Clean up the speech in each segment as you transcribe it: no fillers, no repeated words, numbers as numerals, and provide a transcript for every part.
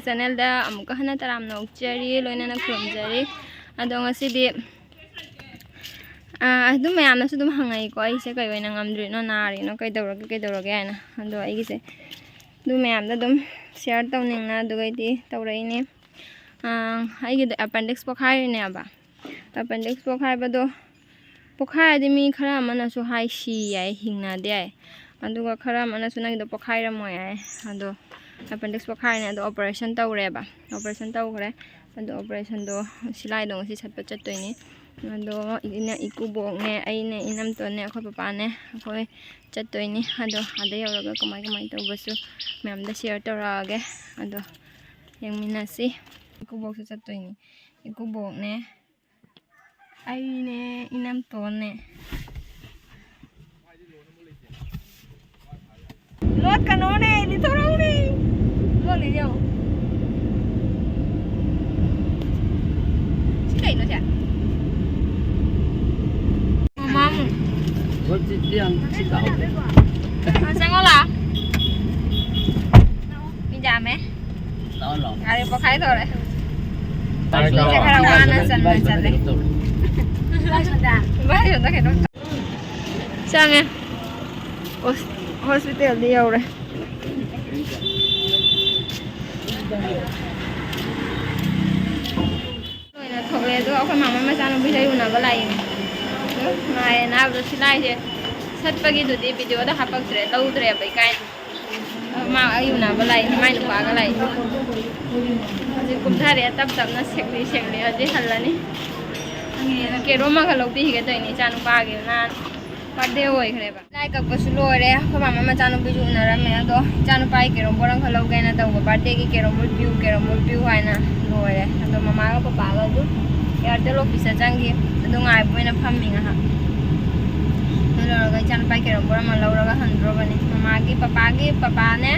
ꯆꯦꯅꯦꯜꯗ ꯑꯃꯨꯛꯀ ꯍꯟꯅ ꯇꯔꯥꯝꯅ ꯑꯣꯛꯆꯔꯤ ꯂꯣꯏꯅꯅ ꯈꯨꯔꯨꯝꯖꯔꯤ ꯑꯗꯣ ꯉꯁꯤꯗꯤ ꯑꯗꯨꯝ ꯃꯌꯥꯝꯅꯁꯨ ꯑꯗꯨꯝ ꯍꯪꯉꯛꯏꯀꯣ ꯑꯩꯁꯦ ꯀꯩ ꯑꯣꯏꯅ ꯉꯝꯗ꯭ꯔꯤꯅꯣ ꯅꯥꯔꯤꯅꯣ ꯀꯩꯗꯧꯔꯒꯦ ꯍꯥꯏꯅ ꯑꯗꯣ ꯑꯩꯒꯤꯁꯦ ꯑꯗꯨ ꯃꯌꯥꯝꯗ ꯑꯗꯨꯝ ꯁꯤꯌꯔ ꯇꯧꯅꯤꯡꯅ ꯑꯗꯨꯒꯩꯗꯤ ꯇꯧꯔꯛꯏꯅꯦ ꯑꯩꯒꯤꯗꯣ ꯑꯦꯄꯦꯟꯗꯤꯛꯁ ꯄꯣꯛꯈꯥꯏꯔꯤꯅꯦꯕ ꯑꯦꯄꯦꯟꯗꯤꯛꯁ ꯄꯣꯛꯈꯥꯏꯕꯗꯣ ꯄꯣꯛꯈꯥꯏꯔꯗꯤ ꯃꯤ ꯈꯔ ꯑꯃꯅꯁꯨ ꯍꯥꯏ ꯁꯤ ꯌꯥꯏ ꯍꯤꯡꯅꯗꯦ ꯌꯥꯏ ꯑꯗꯨꯒ ꯈꯔ ꯑꯃꯅꯁꯨ ꯅꯪꯒꯤꯗꯣ ꯄꯣꯛꯈꯥꯏꯔꯝꯃꯣꯏ ꯌꯥꯏ ꯑꯗꯣ ꯑꯦꯄꯦꯟꯗꯤꯛꯁ ꯄꯣꯛꯈꯥꯏꯔꯤꯅꯦ ꯑꯗꯣ ꯑꯣꯄꯔꯦꯁꯟ ꯇꯧꯔꯦꯕ ꯑꯣꯄꯔꯦꯁꯟ ꯇꯧꯈ꯭ꯔꯦ ꯑꯗꯣ ꯑꯣꯄꯔꯦꯁꯟꯗꯣ ꯁꯤꯂꯥꯏꯗꯣ ꯉꯁꯤ ꯁꯠꯄ ꯆꯠꯇꯣꯏꯅꯤ ꯑꯗꯣ ꯏꯀꯨꯕꯣꯛꯅꯦ ꯑꯩꯅꯦ ꯏꯅꯝꯇꯣꯟꯅꯦ ꯑꯩꯈꯣꯏ ꯄꯄꯥꯅꯦ ꯑꯩꯈꯣꯏ ꯆꯠꯇꯣꯏꯅꯤ ꯑꯗꯣ ꯑꯗ ꯌꯧꯔꯒ ꯀꯃꯥꯏ ꯇꯧꯕꯁꯨ ꯃꯌꯥꯝꯗ ꯁꯤꯌꯔ ꯇꯧꯔꯛꯑꯒꯦ ꯑꯗꯣ ꯌꯦꯡꯃꯤꯟꯅꯁꯤ ꯏꯀꯨꯕꯣꯛꯁꯨ ꯆꯠꯇꯣꯏꯅꯤ ꯏꯀꯨꯕꯣꯛꯅꯦ ꯑꯩꯅꯦ ꯏꯅꯝꯇꯣꯟꯅꯦ ꯂꯣꯠ ꯀꯅꯣꯅꯦ ꯂꯤꯊꯣꯔꯛꯎꯅꯦ ꯂꯣꯠꯂꯤ ꯌꯦꯡꯉꯣ ꯁꯤ ꯀꯩꯅꯣ ꯁꯦ ꯃꯃꯥꯃꯨ ꯆꯪꯉꯣ ꯂꯥꯛꯑꯣ ꯃꯤ ꯌꯥꯝꯃꯦ ꯒꯥꯔꯤ ꯄꯣꯛꯈꯥꯏ ꯇꯧꯔꯦ ꯃꯤꯁꯦ ꯈꯔ ꯋꯥꯅ ꯆꯠꯂꯦ ꯆꯪꯉꯦ ꯍꯣꯁꯄꯤꯇꯥꯜꯗꯤ ꯌꯧꯔꯦ ꯂꯣꯏꯅ ꯊꯣꯛꯂꯛꯑꯦ ꯑꯗꯨꯒ ꯑꯩꯈꯣꯏ ꯃꯥꯃꯥ ꯃꯆꯥꯅꯨꯄꯤꯗ ꯎꯅꯕ ꯂꯥꯛꯏꯅꯦ ꯅꯥꯏꯌꯦ ꯅꯥꯕꯗꯣ ꯁꯤꯂꯥꯏꯁꯦ ꯁꯠꯄꯒꯤꯗꯨꯗꯤ ꯚꯤꯗꯤꯑꯣꯗ ꯍꯥꯞꯄꯛꯇ꯭ꯔꯦ ꯂꯧꯗ꯭ꯔꯦꯕ ꯏꯀꯥꯏ ꯃꯥ ꯑꯩ ꯎꯅꯕ ꯂꯥꯛꯏꯅꯦ ꯃꯥꯏ ꯅꯨꯄꯥꯒ ꯂꯥꯛꯏ ꯍꯧꯖꯤꯛ ꯀꯨꯝꯊꯔꯛꯑꯦ ꯇꯞꯅ ꯁꯦꯛꯂꯤ ꯍꯧꯖꯤꯛ ꯍꯜꯂꯅꯤ ꯀꯦꯔꯣꯝ ꯑꯃꯒ ꯂꯧꯕꯤꯒꯦ ꯇꯧꯏꯅꯦ ꯏꯆꯥ ꯅꯨꯄꯥꯒꯤ ꯅꯍꯥꯟ ꯕꯥꯔꯗꯦ ꯑꯣꯏꯈ꯭ꯔꯦꯕ ꯂꯥꯏ ꯀꯛꯄꯁꯨ ꯂꯣꯏꯔꯦ ꯑꯩꯈꯣꯏ ꯃꯥꯃꯥ ꯃꯆꯥꯅꯨꯄꯤꯁꯨ ꯎꯅꯔꯝꯃꯦ ꯑꯗꯣ ꯏꯆꯥ ꯅꯨꯄꯥꯒꯤ ꯀꯦꯔꯣꯝ ꯕꯣꯔ ꯑꯃꯈꯛ ꯂꯧꯒꯦꯅ ꯇꯧꯕ ꯕꯥꯔꯗꯦꯒꯤ ꯀꯦꯔꯣꯝ ꯕꯣꯔ ꯄꯤꯌꯨ ꯍꯥꯏꯅ ꯂꯣꯏꯔꯦ ꯑꯗꯣ ꯃꯃꯥꯒ ꯄꯄꯥꯒ ꯑꯗꯨꯝ ꯑꯦꯌꯥꯔꯇꯦꯜ ꯑꯣꯐꯤꯁꯇ ꯆꯪꯈꯤ ꯑꯗꯨ ꯉꯥꯏꯕ ꯑꯣꯏꯅ ꯐꯝꯃꯤ ꯉꯥꯏꯍꯥꯛ ꯑꯗꯨ ꯂꯧꯔꯒ ꯏꯆꯥ ꯅꯨꯄꯥꯒꯤ ꯀꯦꯔꯣꯝ ꯕꯣꯔ ꯑꯃ ꯂꯧꯔꯒ ꯍꯟꯗ꯭ꯔꯣꯕꯅꯤ ꯄꯄꯥꯅꯦ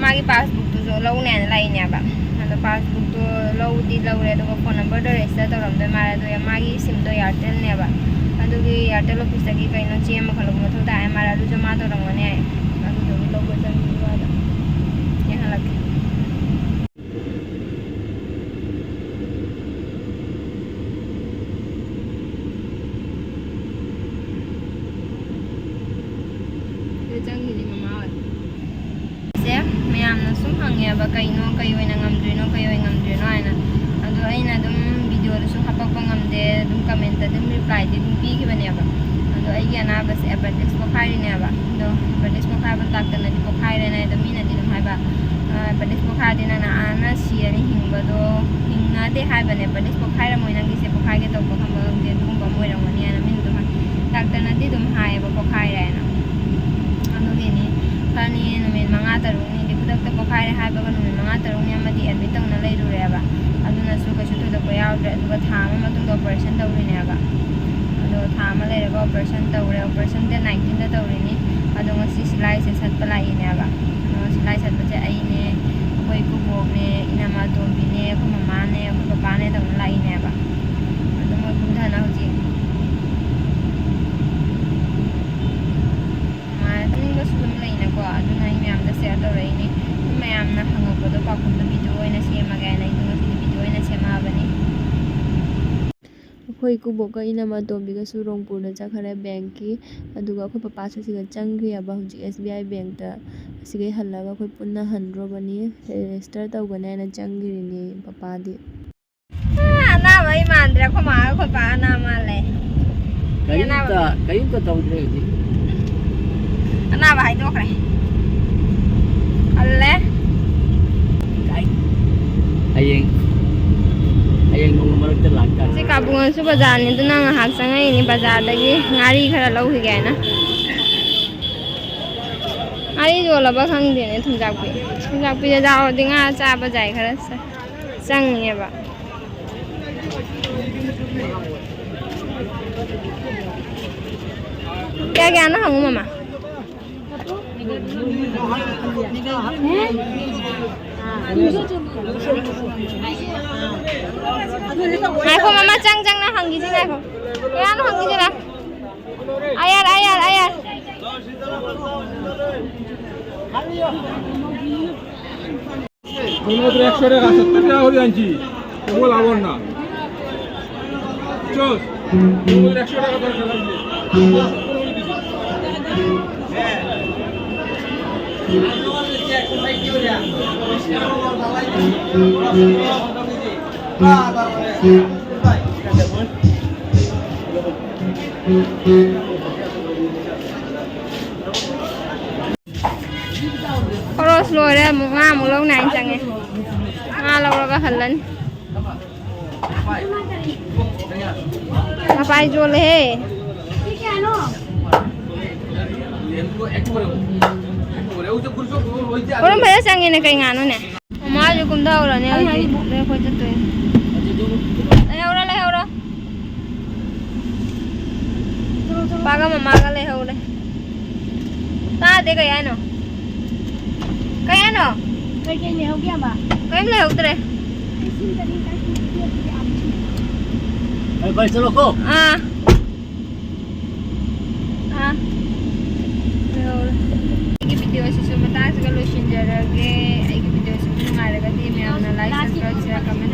ꯃꯥꯒꯤ ꯄꯥꯁꯕꯨꯛꯇꯨꯁꯨ ꯂꯧꯅꯦꯅ ꯂꯥꯛꯏꯅꯦꯕ ꯑꯗꯣ ꯄꯥꯁꯕꯨꯛꯇꯣ ꯂꯧꯔꯦ ꯑꯗꯨꯒ ꯐꯣꯟ ꯅꯝꯕꯔꯗꯣ ꯔꯦꯖꯤꯁꯇꯔ ꯇꯧꯔꯝꯗꯣꯏ ꯃꯥꯜꯂꯦ ꯑꯗꯣ ꯃꯥꯒꯤ ꯁꯤꯝꯗꯣ ꯑꯦꯌꯥꯔꯇꯦꯜꯅꯦꯕ ꯑꯗꯨꯒꯤ ꯑꯦꯌꯥꯔꯇꯦꯜ ꯑꯣꯐꯤꯁꯇꯒꯤ ꯀꯩꯅꯣ ꯆꯦ ꯑꯃꯈꯛ ꯂꯧꯕ ꯃꯊꯧ ꯇꯥꯏ ꯃꯥꯜꯂꯦ ꯑꯗꯨ ꯖꯃꯥ ꯇꯧꯔꯝꯒꯅꯤ ꯍꯥꯏ ꯑꯗꯨꯗꯨꯒꯤ ꯂꯧꯕ ꯆꯪꯈꯤꯕ ꯑꯗꯣ ꯌꯦꯡꯍꯜꯂꯛꯀꯦ ꯆꯪꯈꯤꯅꯤ ꯃꯃꯥ ꯍꯣꯏ ꯃꯌꯥꯝꯅ ꯁꯨꯝ ꯍꯪꯉꯦꯕ ꯀꯩ ꯑꯣꯏꯅ ꯉꯝꯗ꯭ꯔꯤꯅꯣ ꯍꯥꯏꯅ ꯑꯗꯣ ꯑꯩꯅ ꯑꯗꯨꯝ ꯚꯤꯗꯤꯑꯣꯗꯁꯨ ꯍꯥꯞꯄꯛꯄ ꯉꯝꯗꯦ ꯑꯗꯨꯝ ꯀꯃꯦꯟꯇ ꯑꯗꯨꯝ ꯔꯤꯄ꯭ꯂꯥꯏꯗꯤ ꯑꯗꯨꯝ ꯄꯤꯈꯤꯕꯅꯦꯕ ꯑꯗꯣ ꯑꯩꯒꯤ ꯑꯅꯥꯕꯁꯦ ꯑꯦꯄꯦꯟꯗꯤꯛꯁ ꯄꯣꯛꯈꯥꯏꯔꯤꯅꯦꯕ ꯑꯗꯣ ꯑꯦꯄꯦꯟꯗꯤꯛꯁ ꯄꯣꯛꯈꯥꯏꯕ ꯇꯥꯛꯇꯅꯗꯤ ꯄꯣꯛꯈꯥꯏꯔꯦꯅ ꯑꯗꯣ ꯃꯤꯅꯗꯤ ꯑꯗꯨꯝ ꯍꯥꯏꯕ ꯑꯦꯄꯦꯟꯗꯤꯛꯁ ꯄꯣꯛꯈꯥꯏꯔꯗꯤ ꯅꯪꯅ ꯁꯤꯔꯅꯤ ꯍꯤꯡꯕꯗꯣ ꯍꯤꯡꯅꯗꯦ ꯍꯥꯏꯕꯅꯦ ꯑꯦꯄꯦꯟꯗꯤꯛꯁ ꯄꯣꯛꯈꯥꯏꯔꯝꯃꯣꯏ ꯅꯪꯒꯤꯁꯦ ꯄꯣꯛꯈꯥꯏꯒꯦ ꯇꯧꯕ ꯈꯪꯕ ꯈꯪꯗꯦ ꯑꯗꯨꯒꯨꯝꯕ ꯑꯃ ꯑꯣꯏꯔꯝꯒꯅꯤ ꯍꯥꯏꯅ ꯃꯤꯅ ꯑꯗꯨꯝ ꯗꯥꯛꯇꯔꯅꯗꯤ ꯑꯗꯨꯝ ꯍꯥꯏꯌꯦꯕ ꯄꯣꯛꯈꯥꯏꯔꯦ ꯍꯥꯏꯅ ꯑꯗꯨꯒꯤꯅꯤ ꯐꯅꯤ ꯅꯨꯃꯤꯠ 5-6ꯅꯤꯗꯤ ꯈꯨꯗꯛꯇ ꯄꯣꯛꯈꯥꯏꯔꯦ ꯍꯥꯏꯕꯒ ꯅꯨꯃꯤꯠ 5-6ꯅꯤ ꯑꯃꯗꯤ ꯑꯦꯗꯃꯤꯠ ꯇꯧꯅ ꯂꯩꯔꯨꯔꯦꯕ ꯑꯗꯨꯅꯁꯨ ꯀꯩꯁꯨ ꯊꯣꯏꯗꯣꯛꯄ ꯌꯥꯎꯗ꯭ರೆ ꯑꯗꯨꯒ ꯊꯥ ꯑꯃ ꯃꯇꯨꯡꯗ ꯑꯣꯄꯔꯦꯁꯟ ꯇꯧꯔꯤꯅꯦꯕ ꯑꯗꯣ ꯊꯥ ꯑꯃ ꯂꯩꯔꯒ ꯑꯣꯄꯔꯦꯁꯟ ꯇꯧꯔꯦ ꯑꯣꯄꯔꯦꯁꯟ ꯗꯦꯠ 19ꯗ ꯇꯧꯔꯤꯅꯤ ꯑꯗꯣ ꯉꯁꯤ ꯁꯤꯂꯥꯏꯁꯦ ꯁꯠꯄ ꯂꯥꯛꯏꯅꯦꯕ ꯁꯤꯂꯥꯏ ꯁꯠꯄꯁꯦ ꯑꯩꯅꯦ ꯑꯩꯈꯣꯏ ꯏꯀꯨꯕꯣꯛꯅꯦ ꯏꯅꯝꯃ ꯑꯇꯣꯝꯕꯤꯅꯦ ꯑꯩꯈꯣꯏ ꯃꯃꯥꯅꯦ ꯑꯩꯈꯣꯏ ꯄꯄꯥꯅꯦ ꯇꯧꯅ ꯂꯥꯛꯏꯅꯦꯕ ꯑꯗꯣ ꯃꯣꯏ ꯀꯨꯝꯊꯅ ꯍꯧꯖꯤꯛ ꯇꯧꯅꯤꯡꯕꯁꯨ ꯑꯗꯨꯝ ꯂꯩꯅꯀꯣ ꯑꯗꯨꯅ ꯑꯩ ꯃꯌꯥꯝꯗ ꯁꯤꯌꯔ ꯇꯧꯔꯛꯏꯅꯤ ꯃꯌꯥꯝꯅ ꯍꯪꯉꯛꯄꯗꯣ ꯄꯥꯎꯈꯨꯝꯗ ꯚꯤꯗꯤꯑꯣ ꯑꯣꯏꯅ ꯁꯦꯝꯃꯒꯦ ꯍꯥꯏꯅ ꯑꯩꯗꯣ ꯉꯁꯤꯗꯤ ꯚꯤꯗꯤꯑꯣ ꯑꯣꯏꯅ ꯁꯦꯝꯃꯛꯑꯕꯅꯤ ꯑꯩꯈꯣꯏ ꯏꯀꯨꯕꯣꯛꯀ ꯏꯅꯝꯃ ꯑꯇꯣꯝꯕꯤꯒꯁꯨ ꯔꯣꯡꯄꯨꯔꯗ ꯆꯠꯈ꯭ꯔꯦ ꯕꯦꯡꯀꯤ ꯑꯗꯨꯒ ꯑꯩꯈꯣꯏ ꯄꯄꯥꯁꯨ ꯁꯤꯗ ꯆꯪꯈ꯭ꯔꯦꯕ ꯍꯧꯖꯤꯛ SBI ꯕꯦꯡꯛꯇ ꯑꯁꯤꯒꯩ ꯍꯜꯂꯒ ꯑꯩꯈꯣꯏ ꯄꯨꯟꯅ ꯍꯟꯗ꯭ꯔꯣꯕꯅꯤ ꯔꯦꯖꯤꯁꯇꯔ ꯇꯧꯒꯅꯤ ꯍꯥꯏꯅ ꯆꯪꯈ꯭ꯔꯤꯅꯤ ꯄꯄꯥꯗꯤ ꯑꯅꯥꯕ ꯑꯩ ꯃꯥꯟꯗ꯭ꯔꯦ ꯑꯩꯈꯣꯏ ꯃꯥꯒ ꯑꯩꯈꯣꯏ ꯄꯥ ꯑꯅꯥꯕ ꯃꯥꯜꯂꯦ ꯀꯔꯤꯝꯇ ꯇꯧꯗ꯭ꯔꯦ ꯍꯧꯖꯤꯛ ꯑꯅꯥꯕ ꯍꯥꯏꯗꯣꯛꯈ꯭ꯔꯦ ꯍꯜꯂꯦ ꯍꯌꯦꯡ ꯅꯣꯡꯃ ꯃꯔꯛꯇ ꯂꯥꯛꯇꯥꯔꯦ ꯁꯤ ꯀꯥꯕꯨꯡꯁꯨ ꯕꯖꯥꯔꯅꯤ ꯑꯗꯨꯅ ꯉꯥꯏꯍꯥꯛ ꯆꯪꯉꯛꯏꯅꯤ ꯕꯖꯥꯔꯗꯒꯤ ꯉꯥꯔꯤ ꯈꯔ ꯂꯧꯈꯤꯒꯦ ꯍꯥꯏꯅ ꯉꯥꯔꯤ ꯌꯣꯜꯂꯕ ꯈꯪꯗꯦꯅꯦ ꯊꯨꯝꯖꯥꯛꯄꯤꯗ ꯌꯥꯎꯔꯗꯤ ꯉꯥ ꯆꯥꯕ ꯌꯥꯏ ꯈꯔ ꯆꯪꯉꯦꯕ kaya hangum mama Aiko mama cang na hangi sini aiko. Kaya hangi sini. Ayar. মাত্র 100 টাকা 70 টাকা করে আনছি তবু লাভর না চল তোমার 100 টাকা দরকার লাগবে Cross lùi ra một nga một lâu này chẳng nghe nga lâu rồi có hình lên apa jual he orang bayar sang ini kayak nganu nih mau juga kum tahu lah nih dia kau jatuh leh orang paga mama ka leh orang ta deh kayak ano kayak ano kayak leh ho gya ba kayak leh utre भाई चलो को ah video susunod tayo sa galusyon dyan. Ay video susunod nga. Lagati may ako na like, subscribe, share, comment,